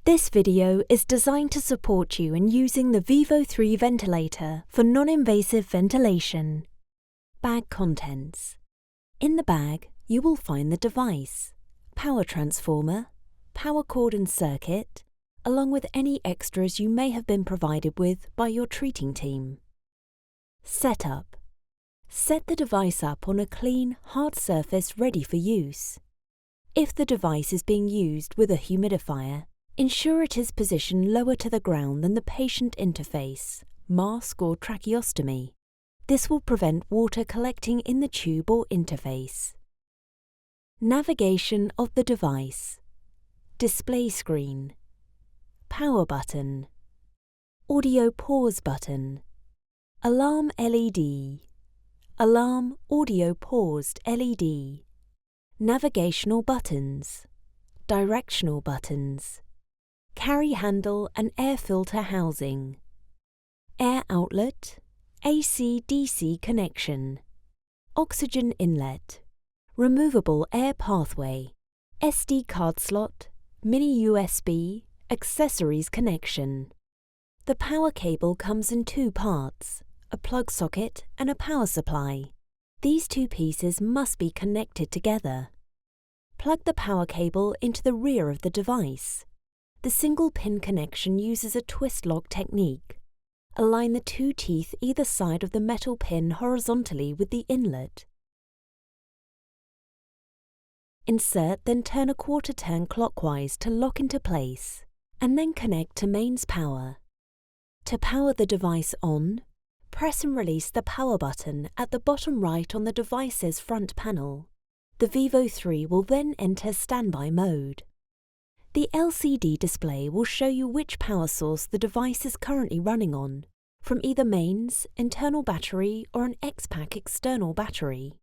This video is designed to support you in using the Vivo 3 ventilator for non-invasive ventilation. Bag contents. In the bag, you will find the device, power transformer, power cord and circuit, along with any extras you may have been provided with by your treating team. Setup. Set the device up on a clean, hard surface ready for use. If the device is being used with a humidifier, ensure it is positioned lower to the ground than the patient interface, mask or tracheostomy. This will prevent water collecting in the tube or interface. Navigation of the device. Display screen. Power button. Audio pause button. Alarm LED. Alarm audio paused LED. Navigational buttons. Directional buttons. Carry handle and air filter housing. Air outlet. AC/DC connection. Oxygen inlet. Removable air pathway. SD card slot. Mini USB. Accessories connection. The power cable comes in two parts, a plug socket and a power supply. These two pieces must be connected together. Plug the power cable into the rear of the device. The single pin connection uses a twist lock technique. Align the two teeth either side of the metal pin horizontally with the inlet. Insert, then turn a quarter turn clockwise to lock into place, and then connect to mains power. To power the device on, press and release the power button at the bottom right on the device's front panel. The Vivo 3 will then enter standby mode. The LCD display will show you which power source the device is currently running on, from either mains, internal battery or an X-Pack external battery.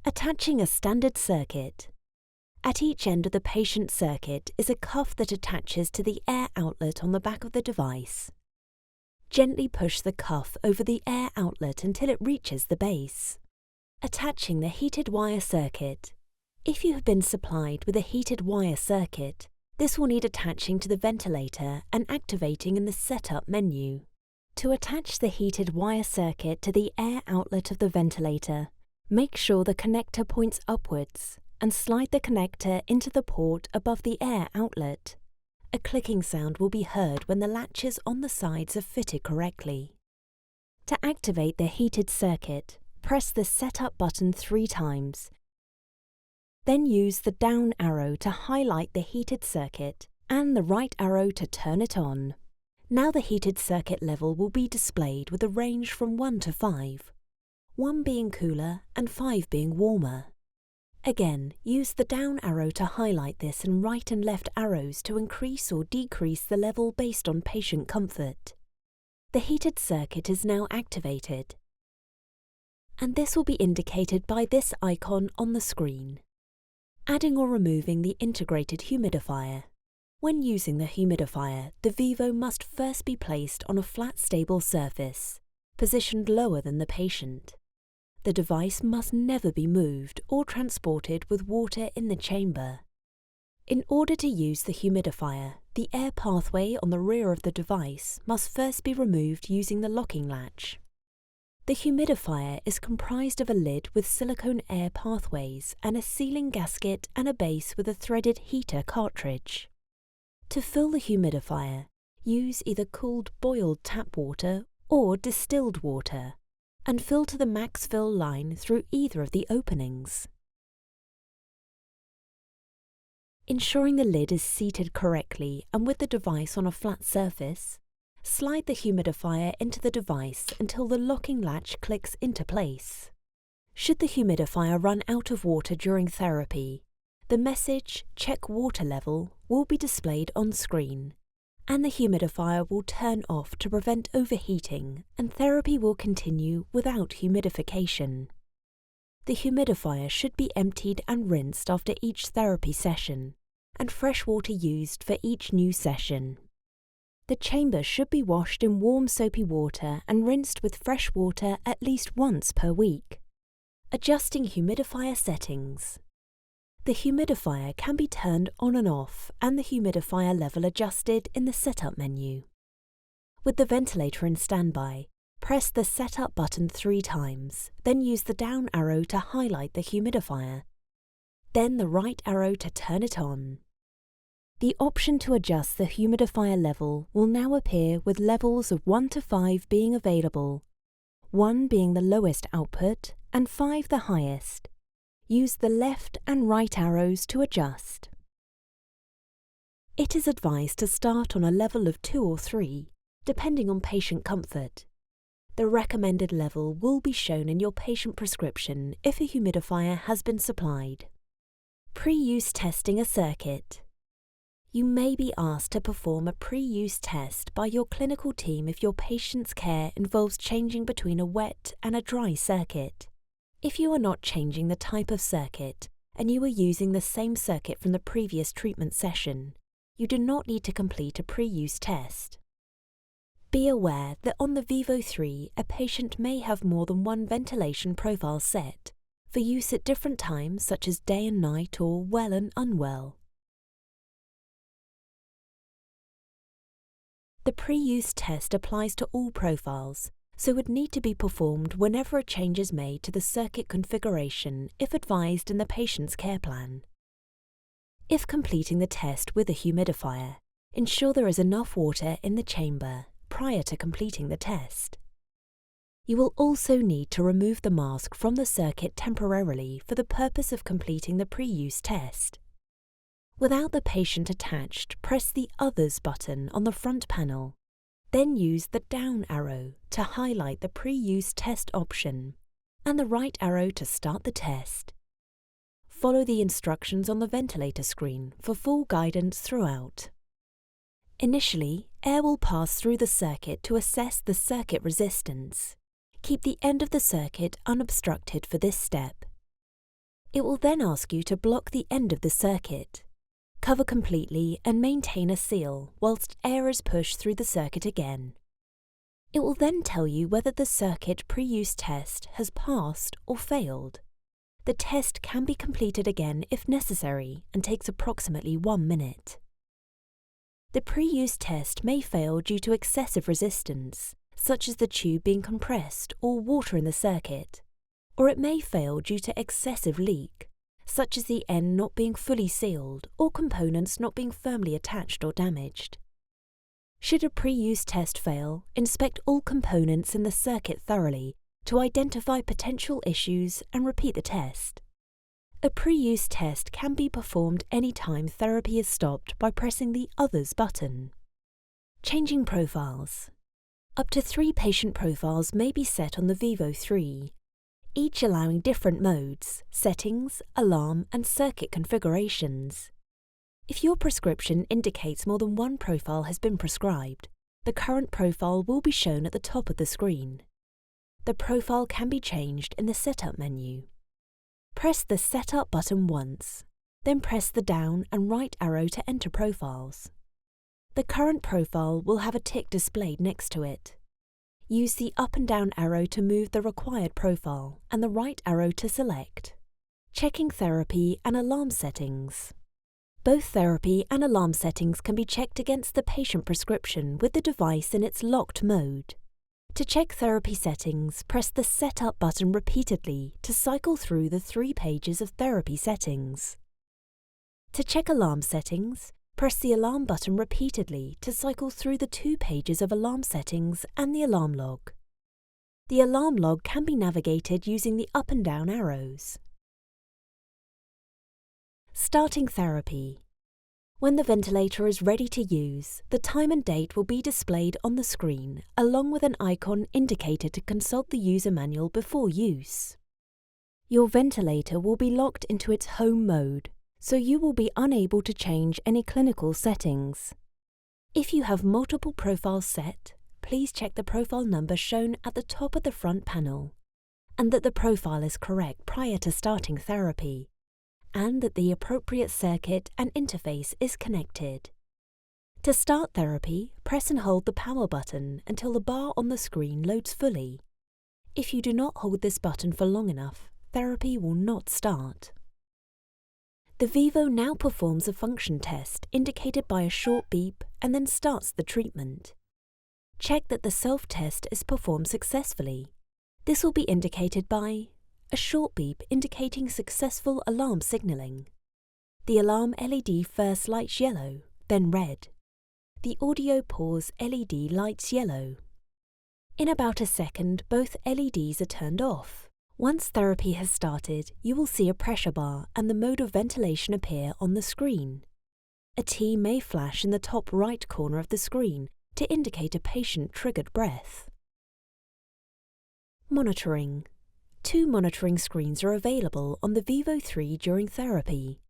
Attaching a standard circuit. At each end of the patient circuit is a cuff that attaches to the air outlet on the back of the device. Gently push the cuff over the air outlet until it reaches the base. Attaching the heated wire circuit. If you have been supplied with a heated wire circuit, this will need attaching to the ventilator and activating in the Setup menu. To attach the heated wire circuit to the air outlet of the ventilator, make sure the connector points upwards and slide the connector into the port above the air outlet. A clicking sound will be heard when the latches on the sides are fitted correctly. To activate the heated circuit, press the Setup button 3 times. Then use the down arrow to highlight the heated circuit and the right arrow to turn it on. Now the heated circuit level will be displayed with a range from 1 to 5, 1 being cooler and 5 being warmer. Again, use the down arrow to highlight this and right and left arrows to increase or decrease the level based on patient comfort. The heated circuit is now activated, and this will be indicated by this icon on the screen. Adding or removing the integrated humidifier. When using the humidifier, the Vivo must first be placed on a flat stable surface, positioned lower than the patient. The device must never be moved or transported with water in the chamber. In order to use the humidifier, the air pathway on the rear of the device must first be removed using the locking latch. The humidifier is comprised of a lid with silicone air pathways and a sealing gasket and a base with a threaded heater cartridge. To fill the humidifier, use either cooled boiled tap water or distilled water, and fill to the max fill line through either of the openings. Ensuring the lid is seated correctly and with the device on a flat surface, slide the humidifier into the device until the locking latch clicks into place. Should the humidifier run out of water during therapy, the message "Check water level" will be displayed on screen, and the humidifier will turn off to prevent overheating, and therapy will continue without humidification. The humidifier should be emptied and rinsed after each therapy session, and fresh water used for each new session. The chamber should be washed in warm soapy water and rinsed with fresh water at least once per week. Adjusting humidifier settings. The humidifier can be turned on and off and the humidifier level adjusted in the Setup menu. With the ventilator in standby, press the Setup button 3 times, then use the down arrow to highlight the humidifier, then the right arrow to turn it on. The option to adjust the humidifier level will now appear with levels of 1 to 5 being available, 1 being the lowest output and 5 the highest. Use the left and right arrows to adjust. It is advised to start on a level of 2 or 3, depending on patient comfort. The recommended level will be shown in your patient prescription if a humidifier has been supplied. Pre-use testing a circuit. You may be asked to perform a pre-use test by your clinical team if your patient's care involves changing between a wet and a dry circuit. If you are not changing the type of circuit and you are using the same circuit from the previous treatment session, you do not need to complete a pre-use test. Be aware that on the Vivo 3, a patient may have more than one ventilation profile set for use at different times such as day and night or well and unwell. The pre-use test applies to all profiles, so would need to be performed whenever a change is made to the circuit configuration if advised in the patient's care plan. If completing the test with a humidifier, ensure there is enough water in the chamber prior to completing the test. You will also need to remove the mask from the circuit temporarily for the purpose of completing the pre-use test. Without the patient attached, press the Others button on the front panel. Then use the down arrow to highlight the pre-use test option and the right arrow to start the test. Follow the instructions on the ventilator screen for full guidance throughout. Initially, air will pass through the circuit to assess the circuit resistance. Keep the end of the circuit unobstructed for this step. It will then ask you to block the end of the circuit. Cover completely and maintain a seal whilst air is pushed through the circuit again. It will then tell you whether the circuit pre-use test has passed or failed. The test can be completed again if necessary and takes approximately 1 minute. The pre-use test may fail due to excessive resistance, such as the tube being compressed or water in the circuit, or it may fail due to excessive leak, such as the end not being fully sealed or components not being firmly attached or damaged. Should a pre-use test fail, inspect all components in the circuit thoroughly to identify potential issues and repeat the test. A pre-use test can be performed anytime therapy is stopped by pressing the Others button. Changing profiles. Up to 3 patient profiles may be set on the Vivo 3, each allowing different modes, settings, alarm and circuit configurations. If your prescription indicates more than one profile has been prescribed, the current profile will be shown at the top of the screen. The profile can be changed in the Setup menu. Press the Setup button once, then press the down and right arrow to enter profiles. The current profile will have a tick displayed next to it. Use the up and down arrow to move the required profile and the right arrow to select. Checking therapy and alarm settings. Both therapy and alarm settings can be checked against the patient prescription with the device in its locked mode. To check therapy settings, press the Setup button repeatedly to cycle through the 3 pages of therapy settings. To check alarm settings, press the Alarm button repeatedly to cycle through the 2 pages of alarm settings and the alarm log. The alarm log can be navigated using the up and down arrows. Starting therapy. When the ventilator is ready to use, the time and date will be displayed on the screen, along with an icon indicated to consult the user manual before use. Your ventilator will be locked into its home mode, so you will be unable to change any clinical settings. If you have multiple profiles set, please check the profile number shown at the top of the front panel, and that the profile is correct prior to starting therapy, and that the appropriate circuit and interface is connected. To start therapy, press and hold the power button until the bar on the screen loads fully. If you do not hold this button for long enough, therapy will not start. The Vivo now performs a function test indicated by a short beep and then starts the treatment. Check that the self-test is performed successfully. This will be indicated by a short beep indicating successful alarm signalling. The alarm LED first lights yellow, then red. The audio pause LED lights yellow. In about a second, both LEDs are turned off. Once therapy has started, you will see a pressure bar and the mode of ventilation appear on the screen. A T may flash in the top right corner of the screen to indicate a patient-triggered breath. Monitoring. 2 monitoring screens are available on the Vivo 3 during therapy.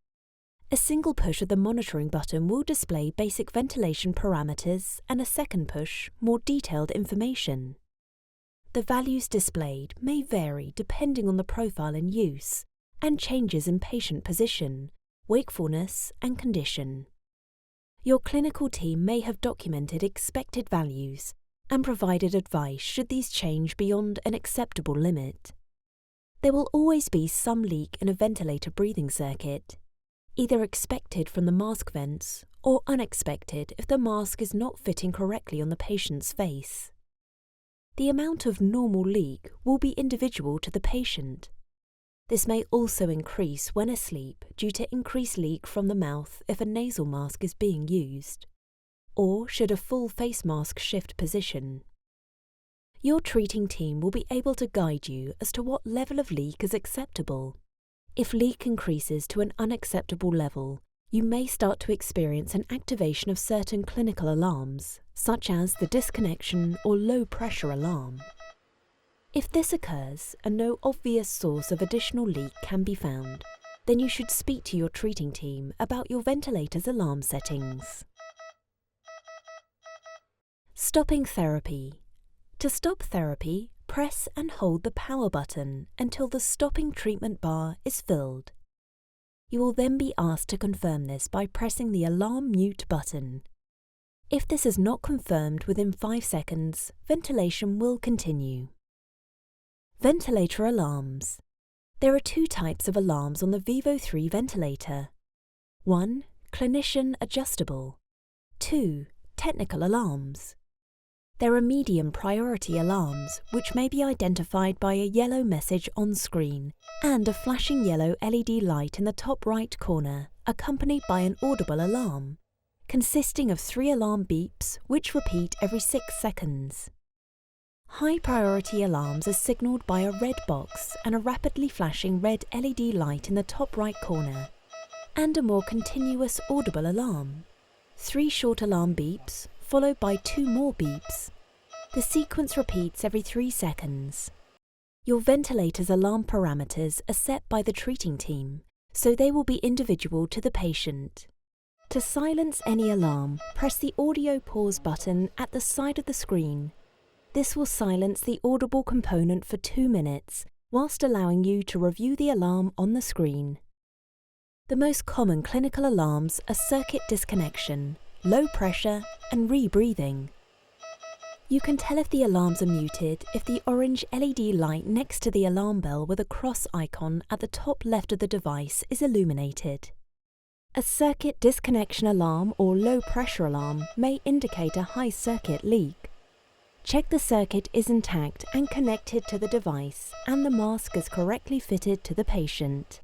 A single push of the monitoring button will display basic ventilation parameters and a second push, more detailed information. The values displayed may vary depending on the profile in use and changes in patient position, wakefulness and condition. Your clinical team may have documented expected values and provided advice should these change beyond an acceptable limit. There will always be some leak in a ventilator breathing circuit, either expected from the mask vents or unexpected if the mask is not fitting correctly on the patient's face. The amount of normal leak will be individual to the patient. This may also increase when asleep due to increased leak from the mouth if a nasal mask is being used, or should a full face mask shift position. Your treating team will be able to guide you as to what level of leak is acceptable. If leak increases to an unacceptable level, you may start to experience an activation of certain clinical alarms, such as the disconnection or low pressure alarm. If this occurs and no obvious source of additional leak can be found, then you should speak to your treating team about your ventilator's alarm settings. Stopping therapy. To stop therapy, press and hold the power button until the stopping treatment bar is filled. You will then be asked to confirm this by pressing the alarm mute button. If this is not confirmed within 5 seconds, ventilation will continue. Ventilator alarms. There are 2 types of alarms on the Vivo 3 ventilator. 1. Clinician adjustable. 2. Technical alarms. There are medium priority alarms, which may be identified by a yellow message on screen and a flashing yellow LED light in the top right corner, accompanied by an audible alarm, consisting of 3 alarm beeps which repeat every 6 seconds. High priority alarms are signalled by a red box and a rapidly flashing red LED light in the top right corner, and a more continuous audible alarm. 3 short alarm beeps, followed by 2 more beeps. The sequence repeats every 3 seconds. Your ventilator's alarm parameters are set by the treating team, so they will be individual to the patient. To silence any alarm, press the audio pause button at the side of the screen. This will silence the audible component for 2 minutes, whilst allowing you to review the alarm on the screen. The most common clinical alarms are circuit disconnection, low pressure, and rebreathing. You can tell if the alarms are muted if the orange LED light next to the alarm bell with a cross icon at the top left of the device is illuminated. A circuit disconnection alarm or low pressure alarm may indicate a high circuit leak. Check the circuit is intact and connected to the device and the mask is correctly fitted to the patient.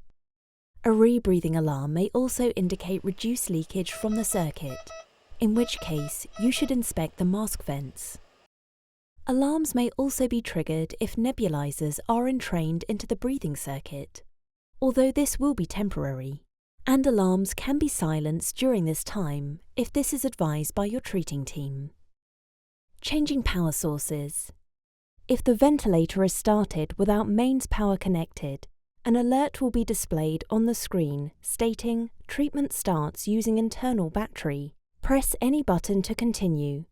A rebreathing alarm may also indicate reduced leakage from the circuit, in which case you should inspect the mask vents. Alarms may also be triggered if nebulizers are entrained into the breathing circuit, although this will be temporary, and alarms can be silenced during this time if this is advised by your treating team. Changing power sources. If the ventilator is started without mains power connected, an alert will be displayed on the screen stating treatment starts using internal battery. Press any button to continue,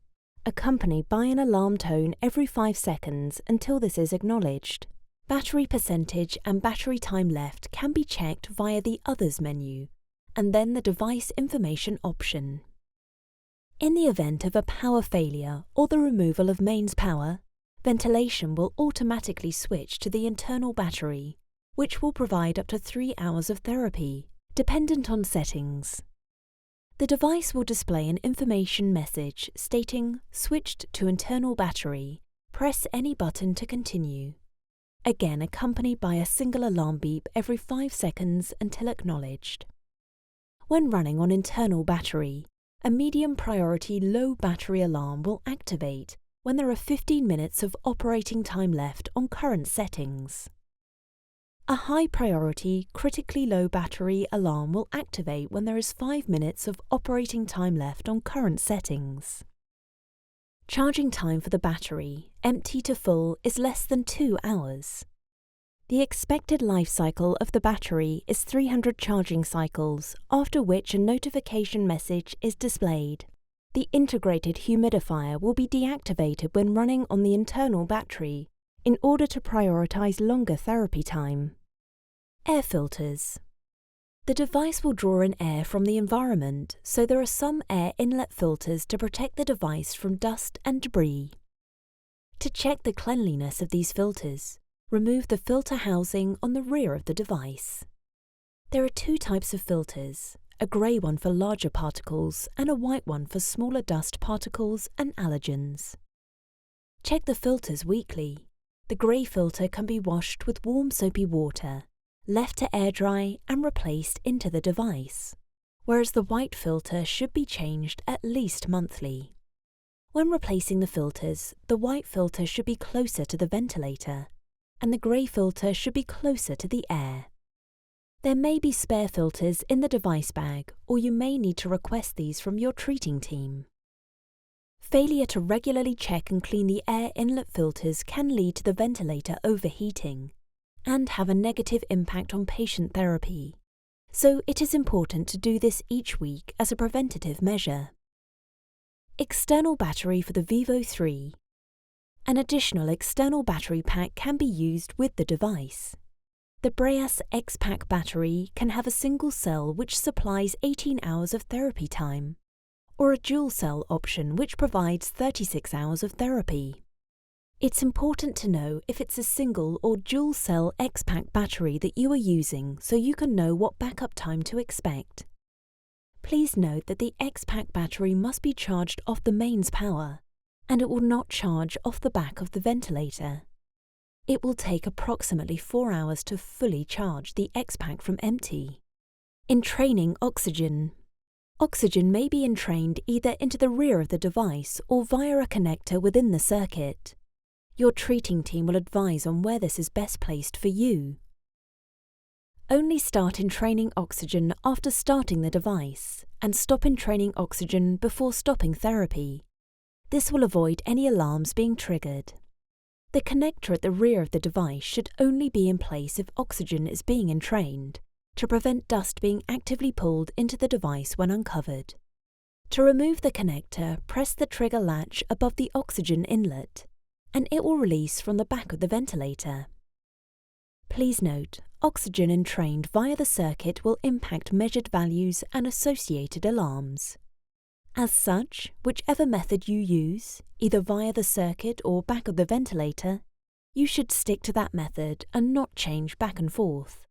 accompanied by an alarm tone every 5 seconds until this is acknowledged. Battery percentage and battery time left can be checked via the Others menu, and then the device information option. In the event of a power failure or the removal of mains power, ventilation will automatically switch to the internal battery, which will provide up to 3 hours of therapy, Dependent on settings. The device will display an information message stating "Switched to internal battery. Press any button to continue." Again accompanied by a single alarm beep every 5 seconds until acknowledged. When running on internal battery, a medium priority low battery alarm will activate when there are 15 minutes of operating time left on current settings. A high priority critically low battery alarm will activate when there is 5 minutes of operating time left on current settings. Charging time for the battery, empty to full, is less than 2 hours. The expected life cycle of the battery is 300 charging cycles, after which a notification message is displayed. The integrated humidifier will be deactivated when running on the internal battery in order to prioritize longer therapy time. Air filters. The device will draw in air from the environment, so there are some air inlet filters to protect the device from dust and debris. To check the cleanliness of these filters, remove the filter housing on the rear of the device. There are 2 types of filters, a grey one for larger particles and a white one for smaller dust particles and allergens. Check the filters weekly. The grey filter can be washed with warm soapy water, left to air dry and replaced into the device, whereas the white filter should be changed at least monthly. When replacing the filters, the white filter should be closer to the ventilator, and the grey filter should be closer to the air. There may be spare filters in the device bag, or you may need to request these from your treating team. Failure to regularly check and clean the air inlet filters can lead to the ventilator overheating and have a negative impact on patient therapy, so it is important to do this each week as a preventative measure. External battery for the Vivo 3. An additional external battery pack can be used with the device. The Breas X-Pack battery can have a single cell which supplies 18 hours of therapy time, or a dual cell option which provides 36 hours of therapy. It's important to know if it's a single or dual cell X-Pack battery that you are using so you can know what backup time to expect. Please note that the X-Pack battery must be charged off the mains power, and it will not charge off the back of the ventilator. It will take approximately 4 hours to fully charge the X-Pack from empty. Entraining oxygen. Oxygen may be entrained either into the rear of the device or via a connector within the circuit. Your treating team will advise on where this is best placed for you. Only start entraining oxygen after starting the device, and stop entraining oxygen before stopping therapy. This will avoid any alarms being triggered. The connector at the rear of the device should only be in place if oxygen is being entrained, to prevent dust being actively pulled into the device when uncovered. To remove the connector, press the trigger latch above the oxygen inlet, and it will release from the back of the ventilator. Please note, oxygen entrained via the circuit will impact measured values and associated alarms. As such, whichever method you use, either via the circuit or back of the ventilator, you should stick to that method and not change back and forth.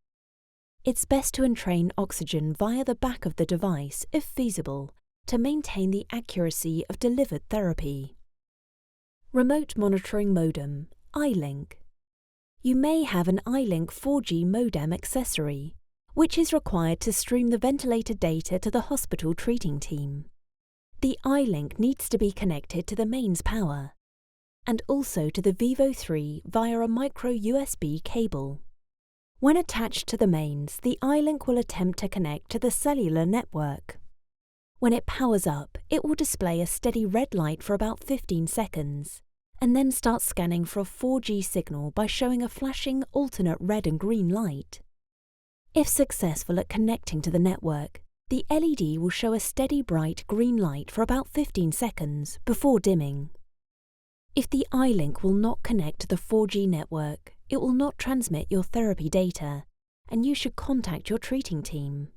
It's best to entrain oxygen via the back of the device if feasible, to maintain the accuracy of delivered therapy. Remote monitoring modem, iLink. You may have an iLink 4G modem accessory, which is required to stream the ventilator data to the hospital treating team. The iLink needs to be connected to the mains power, and also to the Vivo 3 via a micro USB cable. When attached to the mains, the iLink will attempt to connect to the cellular network. When it powers up, it will display a steady red light for about 15 seconds, and then start scanning for a 4G signal by showing a flashing alternate red and green light. If successful at connecting to the network, the LED will show a steady bright green light for about 15 seconds before dimming. If the iLink will not connect to the 4G network, it will not transmit your therapy data, and you should contact your treating team.